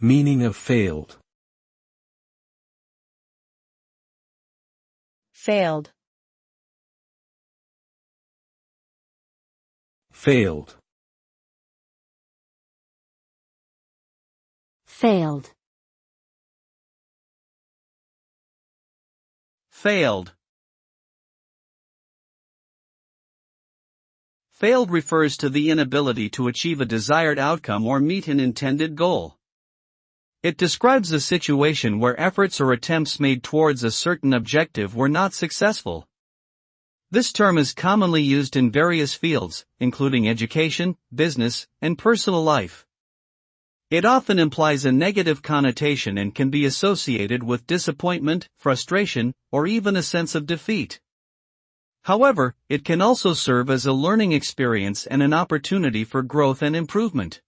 Meaning of failed. Failed. Failed. Failed. Failed. Failed refers to the inability to achieve a desired outcome or meet an intended goal. It describes a situation where efforts or attempts made towards a certain objective were not successful. This term is commonly used in various fields, including education, business, and personal life. It often implies a negative connotation and can be associated with disappointment, frustration, or even a sense of defeat. However, it can also serve as a learning experience and an opportunity for growth and improvement.